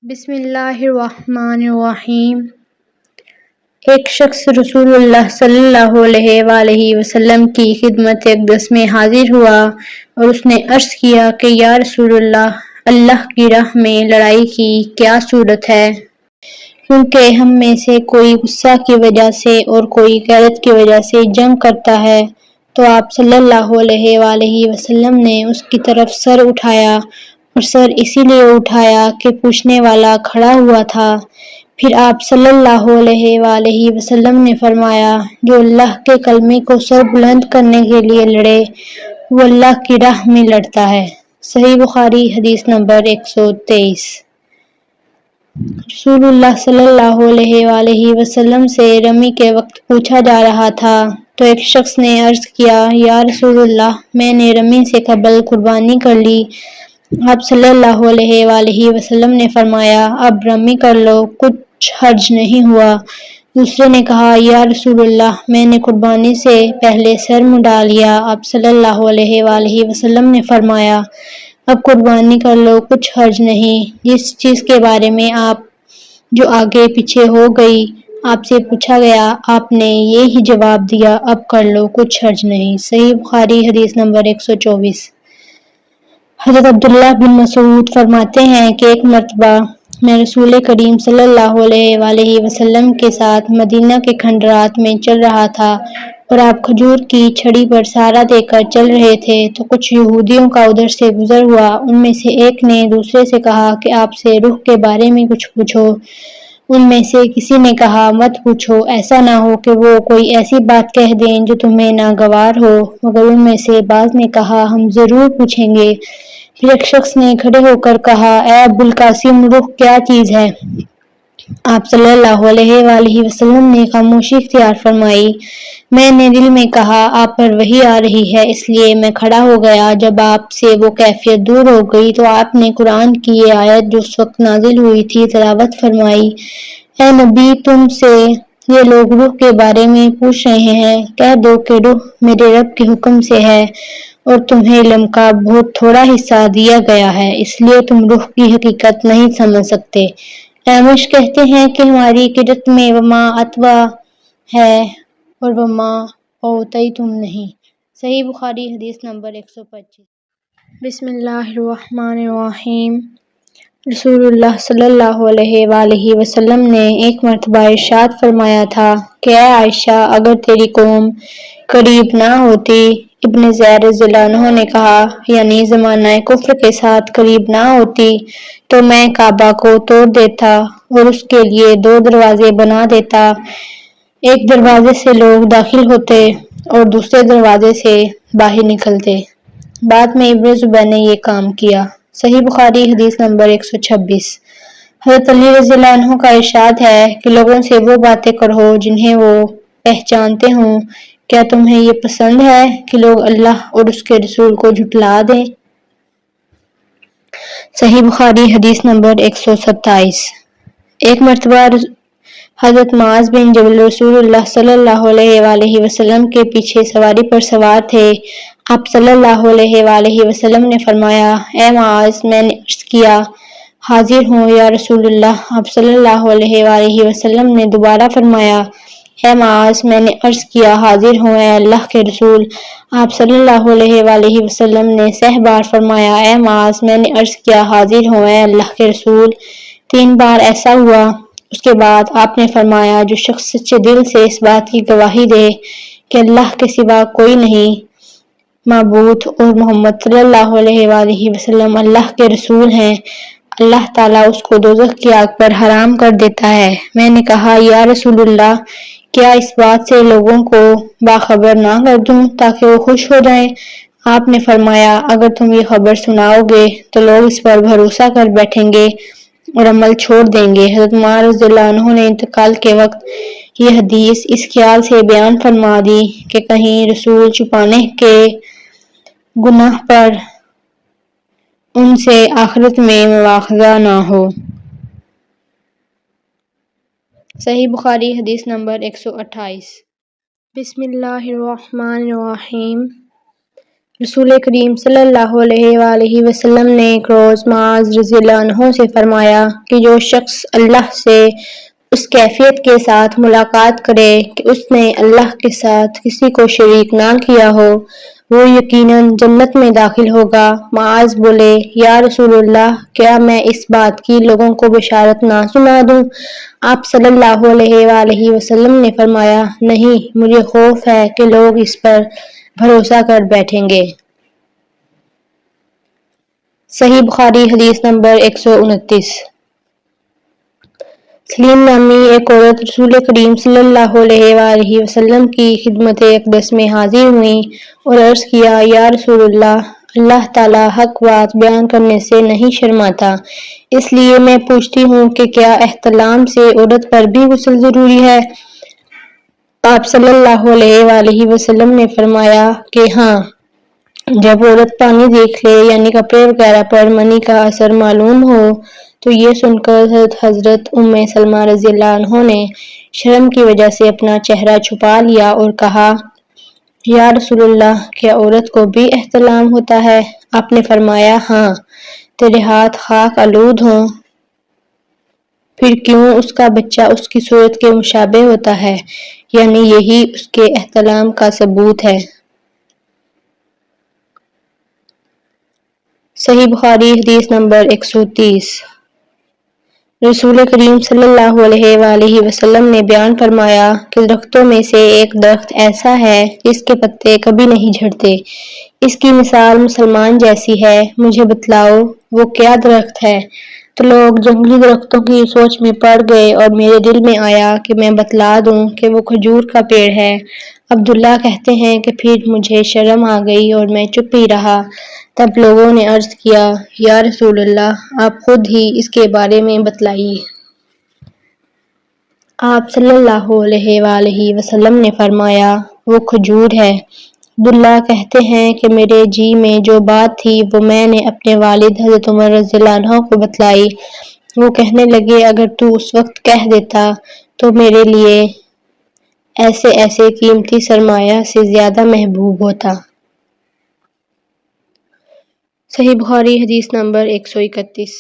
بسم اللہ الرحمن الرحیم۔ ایک شخص رسول اللہ صلی اللہ علیہ وآلہ وسلم کی خدمت اقدس میں حاضر ہوا اور اس نے عرض کیا کہ یا رسول اللہ، اللہ کی راہ میں لڑائی کی کیا صورت ہے؟ کیونکہ ہم میں سے کوئی غصہ کی وجہ سے اور کوئی غیرت کی وجہ سے جنگ کرتا ہے۔ تو آپ صلی اللہ علیہ وآلہ وسلم نے اس کی طرف سر اٹھایا اور سر اسی لیے اٹھایا کہ پوچھنے والا کھڑا ہوا تھا۔ پھر آپ صلی اللہ علیہ وآلہ وسلم نے فرمایا، جو اللہ کے کلمے کو سر بلند کرنے کے لیے لڑے وہ اللہ کی راہ میں لڑتا ہے۔ صحیح بخاری حدیث نمبر 123۔ رسول اللہ صلی اللہ علیہ وآلہ وسلم سے رمی کے وقت پوچھا جا رہا تھا تو ایک شخص نے عرض کیا، یا رسول اللہ، میں نے رمی سے قبل قربانی کر لی۔ آپ صلی اللہ علیہ وآلہ وسلم نے فرمایا، اب رمی کر لو، کچھ حرج نہیں ہوا۔ دوسرے نے کہا، یا رسول اللہ، میں نے قربانی سے پہلے سر منڈا لیا۔ آپ صلی اللہ علیہ وآلہ وسلم نے فرمایا، اب قربانی کر لو، کچھ حرج نہیں۔ جس چیز کے بارے میں آپ جو آگے پیچھے ہو گئی آپ سے پوچھا گیا، آپ نے یہی جواب دیا، اب کر لو، کچھ حرج نہیں۔ صحیح بخاری حدیث نمبر 124۔ حضرت عبداللہ بن مسعود فرماتے ہیں کہ ایک مرتبہ میں رسول کریم صلی اللہ علیہ وآلہ وسلم کے ساتھ مدینہ کے کھنڈرات میں چل رہا تھا اور آپ کھجور کی چھڑی پر سہارا دے کر چل رہے تھے تو کچھ یہودیوں کا ادھر سے گزر ہوا۔ ان میں سے ایک نے دوسرے سے کہا کہ آپ سے روح کے بارے میں کچھ پوچھو۔ ان میں سے کسی نے کہا، مت پوچھو، ایسا نہ ہو کہ وہ کوئی ایسی بات کہہ دیں جو تمہیں ناگوار ہو۔ مگر ان میں سے بعض نے کہا، ہم ضرور پوچھیں گے۔ پھر ایک شخص نے کھڑے ہو کر کہا، اے ابوالقاسم، روح کیا چیز ہے؟ آپ صلی اللہ علیہ وآلہ وسلم نے خاموشی اختیار فرمائی۔ میں نے دل میں کہا، آپ پر وحی آ رہی ہے، اس لیے میں کھڑا ہو گیا۔ جب آپ سے وہ کیفیت دور ہو گئی تو آپ نے قرآن کی یہ آیت جو اس وقت نازل ہوئی تھی تلاوت فرمائی، اے نبی، تم سے یہ لوگ روح کے بارے میں پوچھ رہے ہیں، کہہ دو کہ روح میرے رب کے حکم سے ہے اور تمہیں علم کا بہت تھوڑا حصہ دیا گیا ہے، اس لیے تم روح کی حقیقت نہیں سمجھ سکتے۔ اعمش کہتے ہیں کہ ہماری قرأت میں وما اتوا ہے اور وما اوتیتم نہیں۔ صحیح بخاری حدیث نمبر 125۔ بسم اللہ الرحمن الرحیم۔ رسول اللہ صلی اللہ علیہ وآلہ وسلم نے ایک مرتبہ ارشاد فرمایا تھا کہ اے عائشہ، اگر تیری قوم قریب نہ ہوتی۔ ابن زیر رضی اللہ عنہ نے کہا، یعنی زمانہ کفر کے ساتھ قریب نہ ہوتی تو میں کعبہ کو توڑ دیتا اور اس کے لیے 2 دروازے بنا دیتا، ایک دروازے سے لوگ داخل ہوتے اور دوسرے دروازے سے باہر نکلتے۔ بعد میں ابن زبیر نے یہ کام کیا۔ صحیح بخاری حدیث نمبر 126۔ حضرت علی رضی اللہ عنہ کا ارشاد ہے کہ لوگوں سے وہ باتیں کہو جنہیں وہ پہچانتے ہوں۔ کیا تمہیں یہ پسند ہے کہ لوگ اللہ اور اس کے رسول کو جھٹلا دیں؟ صحیح بخاری حدیث نمبر 127۔ ایک مرتبہ حضرت معاذ بن جبل رسول اللہ صلی اللہ علیہ وآلہ وسلم کے پیچھے سواری پر سوار تھے۔ آپ صلی اللہ علیہ وآلہ وسلم نے فرمایا، اے معاذ، میں نے عرض کیا، حاضر ہوں یا رسول اللہ۔ آپ صلی اللہ علیہ وآلہ وسلم نے دوبارہ فرمایا، اے معاذ، میں نے عرض کیا، حاضر ہوں اے اللہ کے رسول۔ آپ صلی اللہ علیہ وآلہ وسلم نے 6 بار فرمایا، اے معاذ، میں نے عرض کیا، حاضر ہوں اے اللہ کے رسول۔ 3 بار ایسا ہوا۔ اس کے بعد آپ نے فرمایا، جو شخص سچے دل سے اس بات کی گواہی دے کہ اللہ کے سوا کوئی نہیں معبود اور محمد صلی اللہ علیہ وآلہ وسلم اللہ کے رسول ہیں، اللہ تعالیٰ اس کو دوزخ کی آگ پر حرام کر دیتا ہے۔ میں نے کہا، یا رسول اللہ، کیا اس بات سے لوگوں کو باخبر نہ کر دوں تاکہ وہ خوش ہو جائیں؟ آپ نے فرمایا، اگر تم یہ خبر سناؤ گے تو لوگ اس پر بھروسہ کر بیٹھیں گے اور عمل چھوڑ دیں گے۔ حضرت معاذ رضی اللہ عنہ نے انتقال کے وقت یہ حدیث اس خیال سے بیان فرما دی کہ کہیں رسول چھپانے کے گناہ پر ان سے آخرت میں مواخذہ نہ ہو۔ صحیح بخاری حدیث نمبر 128۔ بسم اللہ الرحمن الرحیم۔ رسول کریم صلی اللہ علیہ وآلہ وسلم نے ایک روز معاذ رضی اللہ عنہ سے فرمایا کہ جو شخص اللہ سے اس کیفیت کے ساتھ ملاقات کرے کہ اس نے اللہ کے ساتھ کسی کو شریک نہ کیا ہو وہ یقیناً جنت میں داخل ہوگا۔ معاذ بولے یا رسول اللہ کیا میں اس بات کی لوگوں کو بشارت نہ سنا دوں؟ آپ صلی اللہ علیہ وآلہ وسلم نے فرمایا نہیں، مجھے خوف ہے کہ لوگ اس پر بھروسہ کر بیٹھیں گے۔ صحیح بخاری حدیث نمبر 129۔ سلیم نامی ایک عورت رسول کریم صلی اللہ علیہ وآلہ وسلم کی خدمت اقدس میں حاضر ہوئیں اور عرض کیا یا رسول اللہ تعالیٰ حق بات بیان کرنے سے نہیں شرماتا، اس لیے میں پوچھتی ہوں کہ کیا احتلام سے عورت پر بھی غسل ضروری ہے؟ آپ صلی اللہ علیہ وآلہ وسلم نے فرمایا کہ ہاں، جب عورت پانی دیکھ لے یعنی کپڑے وغیرہ پر منی کا اثر معلوم ہو تو یہ سن کر حضرت ام سلمہ رضی اللہ عنہ نے شرم کی وجہ سے اپنا چہرہ چھپا لیا اور کہا یا رسول اللہ کیا عورت کو بھی احتلام ہوتا ہے؟ آپ نے فرمایا ہاں، تیرے ہاتھ خاک آلود ہوں پھر کیوں اس کا بچہ اس کی صورت کے مشابہ ہوتا ہے، یعنی یہی اس کے احتلام کا ثبوت ہے۔ صحیح بخاری حدیث نمبر 130۔ رسول کریم صلی اللہ علیہ وآلہ وسلم نے بیان فرمایا کہ درختوں میں سے ایک درخت ایسا ہے جس کے پتے کبھی نہیں جھڑتے، اس کی مثال مسلمان جیسی ہے، مجھے بتلاؤ وہ کیا درخت ہے؟ تو لوگ جنگلی درختوں کی سوچ میں پڑ گئے اور میرے دل میں آیا کہ میں بتلا دوں کہ وہ کھجور کا پیڑ ہے۔ عبداللہ کہتے ہیں کہ پھر مجھے شرم آ گئی اور میں چپ ہی رہا، تب لوگوں نے عرض کیا یا رسول اللہ آپ خود ہی اس کے بارے میں بتلائیے۔ آپ صلی اللہ علیہ وآلہ وسلم نے فرمایا وہ کھجور ہے۔ عبداللہ کہتے ہیں کہ میرے جی میں جو بات تھی وہ میں نے اپنے والد حضرت عمر رضی اللہ عنہ کو بتلائی، وہ کہنے لگے اگر تو اس وقت کہہ دیتا تو میرے لیے ایسے قیمتی سرمایہ سے زیادہ محبوب ہوتا۔ صحیح بخاری حدیث نمبر 131۔